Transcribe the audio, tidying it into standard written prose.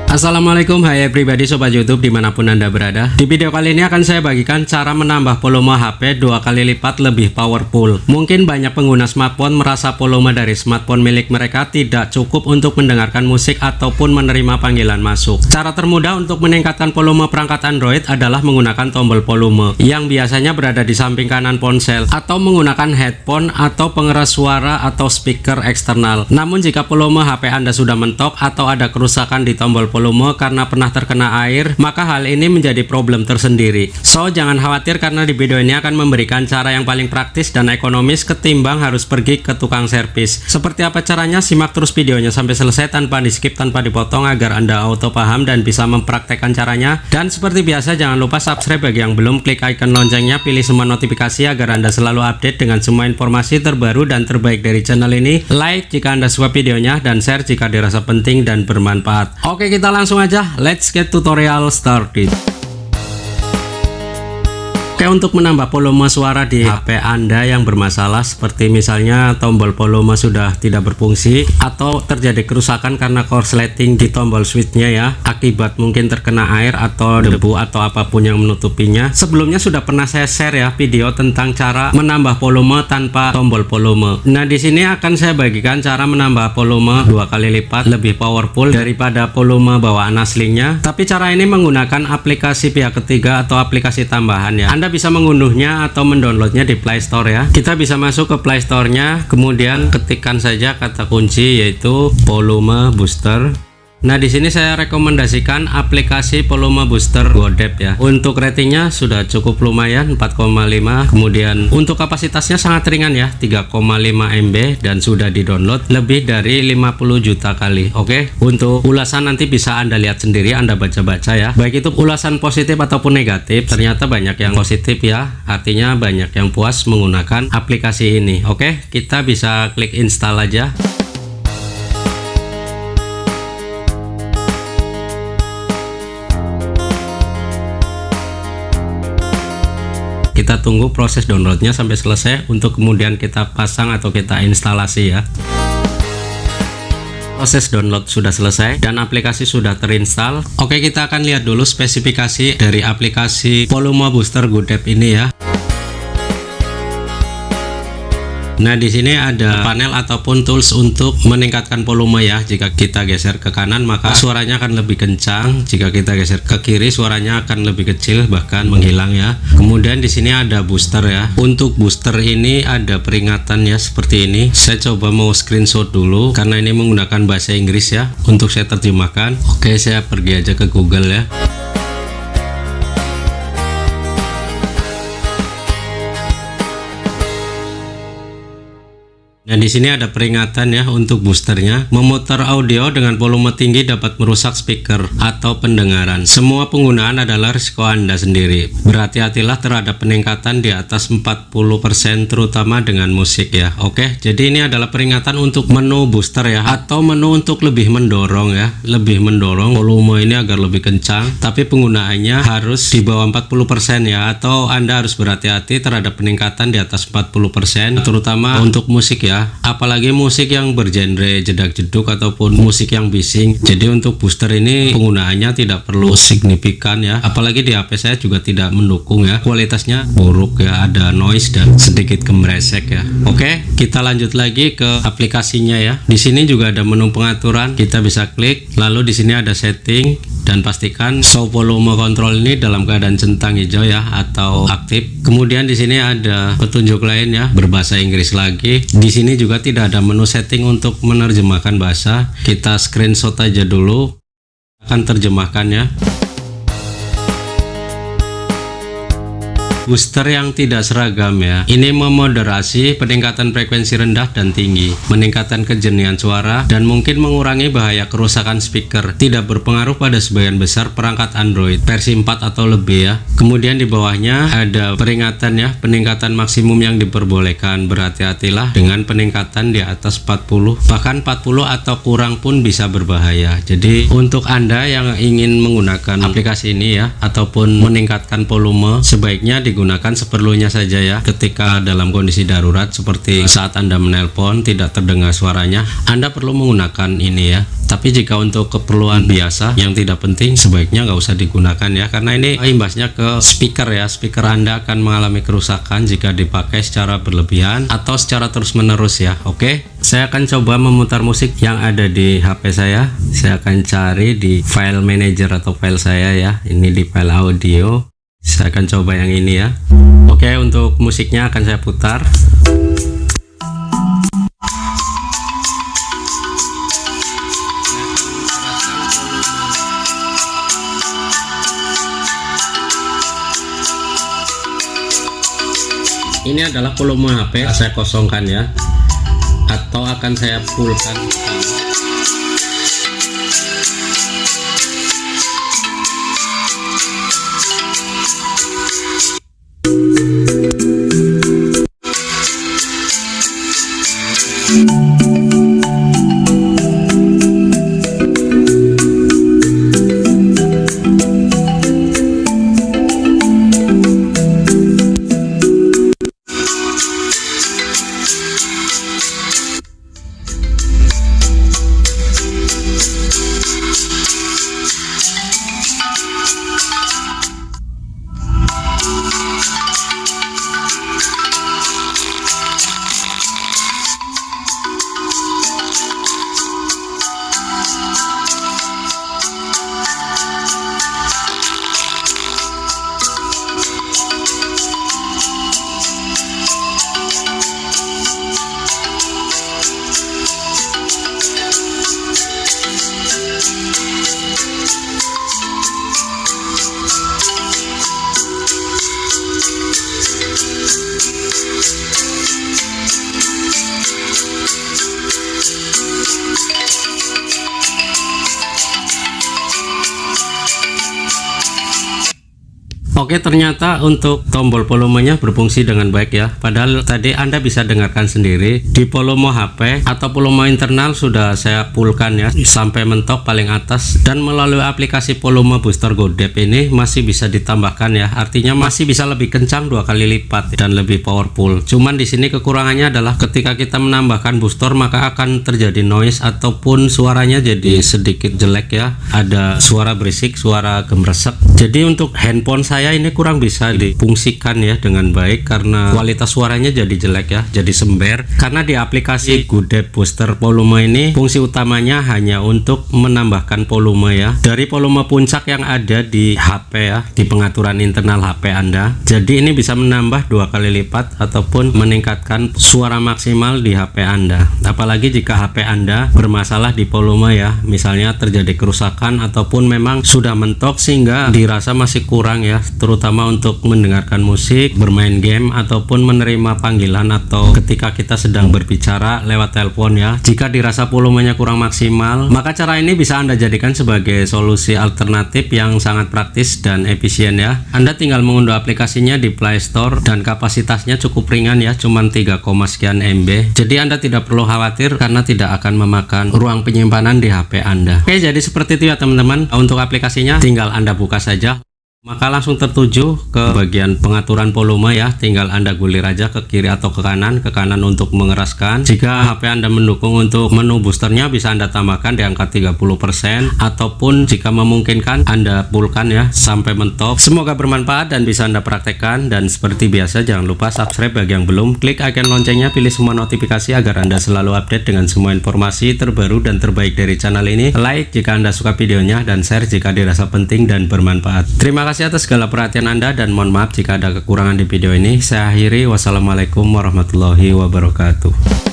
Assalamualaikum, hai everybody sobat YouTube dimanapun anda berada. Di video kali ini akan saya bagikan cara menambah volume HP 2 kali lipat lebih powerful. Mungkin banyak pengguna smartphone merasa volume dari smartphone milik mereka tidak cukup untuk mendengarkan musik ataupun menerima panggilan masuk. Cara termudah untuk meningkatkan volume perangkat Android adalah menggunakan tombol volume yang biasanya berada di samping kanan ponsel, atau menggunakan headphone atau pengeras suara atau speaker eksternal. Namun jika volume HP anda sudah mentok atau ada kerusakan di tombol volume karena pernah terkena air, maka hal ini menjadi problem tersendiri. So, jangan khawatir karena di video ini akan memberikan cara yang paling praktis dan ekonomis ketimbang harus pergi ke tukang servis. Seperti apa caranya? Simak terus videonya sampai selesai tanpa di skip, tanpa dipotong agar anda auto paham dan bisa mempraktekkan caranya. Dan seperti biasa jangan lupa subscribe bagi yang belum, klik icon loncengnya, pilih semua notifikasi agar anda selalu update dengan semua informasi terbaru dan terbaik dari channel ini. Like jika anda suka videonya dan share jika dirasa penting dan bermanfaat. Oke, kita langsung aja, let's get tutorial started. Oke, untuk menambah volume suara di HP anda yang bermasalah, seperti misalnya tombol volume sudah tidak berfungsi atau terjadi kerusakan karena korsleting di tombol switchnya ya, akibat mungkin terkena air atau debu atau apapun yang menutupinya. Sebelumnya sudah pernah saya share ya video tentang cara menambah volume tanpa tombol volume. Nah, di sini akan saya bagikan cara menambah volume 2 kali lipat lebih powerful daripada volume bawaan aslinya. Tapi cara ini menggunakan aplikasi pihak ketiga atau aplikasi tambahan ya. Anda bisa mengunduhnya atau mendownloadnya di Play Store ya. Kita bisa masuk ke Play Store-nya, kemudian ketikkan saja kata kunci yaitu volume booster. Nah, di sini saya rekomendasikan aplikasi volume booster Godep ya. Untuk ratingnya sudah cukup lumayan, 4,5. Kemudian untuk kapasitasnya sangat ringan ya, 3,5 MB, dan sudah di-download lebih dari 50 juta kali. Oke, untuk ulasan nanti bisa anda lihat sendiri, anda baca-baca ya. Baik itu ulasan positif ataupun negatif, ternyata banyak yang positif ya. Artinya banyak yang puas menggunakan aplikasi ini. Oke, kita bisa klik install aja. Kita tunggu proses downloadnya sampai selesai untuk kemudian kita pasang atau kita instalasi ya. Proses download sudah selesai dan aplikasi sudah terinstall. Oke, kita akan lihat dulu spesifikasi dari aplikasi volume booster Godep ini ya. Nah, di sini ada panel ataupun tools untuk meningkatkan volume ya. Jika kita geser ke kanan maka suaranya akan lebih kencang. Jika kita geser ke kiri suaranya akan lebih kecil bahkan menghilang ya. Kemudian di sini ada booster ya. Untuk booster ini ada peringatan ya seperti ini. Saya coba mau screenshot dulu karena ini menggunakan bahasa Inggris ya. Untuk saya terjemahkan. Oke, saya pergi aja ke Google ya. Nah, di sini ada peringatan ya untuk boosternya. Memutar audio dengan volume tinggi dapat merusak speaker atau pendengaran. Semua penggunaan adalah risiko Anda sendiri. Berhati-hatilah terhadap peningkatan di atas 40% terutama dengan musik ya. Oke, jadi ini adalah peringatan untuk menu booster ya, atau menu untuk lebih mendorong ya. Lebih mendorong volume ini agar lebih kencang, tapi penggunaannya harus di bawah 40% ya, atau Anda harus berhati-hati terhadap peningkatan di atas 40% terutama untuk musik ya. Apalagi musik yang bergenre jedak-jeduk ataupun musik yang bising. Jadi untuk booster ini penggunaannya tidak perlu signifikan ya. Apalagi di HP saya juga tidak mendukung ya. Kualitasnya buruk ya, ada noise dan sedikit kemresek ya. Oke, kita lanjut lagi ke aplikasinya ya. Di sini juga ada menu pengaturan. Kita bisa klik. Lalu di sini ada setting dan pastikan show volume control ini dalam keadaan centang hijau ya atau aktif. Kemudian di sini ada petunjuk lain ya berbahasa Inggris lagi. Di sini juga tidak ada menu setting untuk menerjemahkan bahasa. Kita screenshot aja dulu, akan terjemahkan ya. Booster yang tidak seragam ya. Ini memoderasi peningkatan frekuensi rendah dan tinggi, meningkatkan kejernihan suara, dan mungkin mengurangi bahaya kerusakan speaker. Tidak berpengaruh pada sebagian besar perangkat Android versi 4 atau lebih ya. Kemudian di bawahnya ada peringatan ya, peningkatan maksimum yang diperbolehkan. Berhati-hatilah dengan peningkatan di atas 40, bahkan 40 atau kurang pun bisa berbahaya. Jadi untuk Anda yang ingin menggunakan aplikasi ini ya, ataupun meningkatkan volume, sebaiknya digunakan digunakan seperlunya saja ya. Ketika dalam kondisi darurat seperti saat Anda menelpon tidak terdengar suaranya, Anda perlu menggunakan ini ya. Tapi jika untuk keperluan biasa yang tidak penting, sebaiknya nggak usah digunakan ya, karena ini imbasnya ke speaker ya. Speaker Anda akan mengalami kerusakan jika dipakai secara berlebihan atau secara terus-menerus ya. Oke, saya akan coba memutar musik yang ada di HP saya. Saya akan cari di file manager atau file saya ya. Ini di file audio. Saya akan coba yang ini ya. Oke, untuk musiknya akan saya putar. Ini adalah volume HP, saya kosongkan ya, atau akan saya fullkan. Oke, ternyata untuk tombol volumenya berfungsi dengan baik ya. Padahal tadi Anda bisa dengarkan sendiri di volume HP atau volume internal sudah saya fullkan ya sampai mentok paling atas, dan melalui aplikasi volume booster GoDep ini masih bisa ditambahkan ya. Artinya masih bisa lebih kencang 2 kali lipat dan lebih powerful. Cuman di sini kekurangannya adalah ketika kita menambahkan booster maka akan terjadi noise ataupun suaranya jadi sedikit jelek ya. Ada suara berisik, suara gemeresek. Jadi untuk handphone saya ini kurang bisa difungsikan ya dengan baik karena kualitas suaranya jadi jelek ya, jadi sember. Karena di aplikasi GoDep Booster Volume ini fungsi utamanya hanya untuk menambahkan volume ya dari volume puncak yang ada di HP ya, di pengaturan internal HP Anda. Jadi ini bisa menambah 2 kali lipat ataupun meningkatkan suara maksimal di HP Anda. Apalagi jika HP Anda bermasalah di volume ya, misalnya terjadi kerusakan ataupun memang sudah mentok sehingga dirasa masih kurang ya, terutama untuk mendengarkan musik, bermain game, ataupun menerima panggilan atau ketika kita sedang berbicara lewat telepon ya. Jika dirasa volumenya kurang maksimal, maka cara ini bisa Anda jadikan sebagai solusi alternatif yang sangat praktis dan efisien ya. Anda tinggal mengunduh aplikasinya di Play Store dan kapasitasnya cukup ringan ya, cuman 3, sekian MB. Jadi Anda tidak perlu khawatir karena tidak akan memakan ruang penyimpanan di HP Anda. Oke, jadi seperti itu ya teman-teman. Untuk aplikasinya tinggal Anda buka saja. Maka langsung tertuju ke bagian pengaturan volume ya, tinggal Anda gulir aja ke kiri atau ke kanan untuk mengeraskan. Jika HP Anda mendukung untuk menu boosternya bisa Anda tambahkan di angka 30%, ataupun jika memungkinkan Anda fullkan ya sampai mentok. Semoga bermanfaat dan bisa Anda praktekkan, dan seperti biasa jangan lupa subscribe bagi yang belum, klik icon loncengnya, pilih semua notifikasi agar Anda selalu update dengan semua informasi terbaru dan terbaik dari channel ini. Like jika Anda suka videonya dan share jika dirasa penting dan bermanfaat. Terima kasih atas segala perhatian Anda dan mohon maaf jika ada kekurangan di video ini. Saya akhiri, wassalamualaikum warahmatullahi wabarakatuh.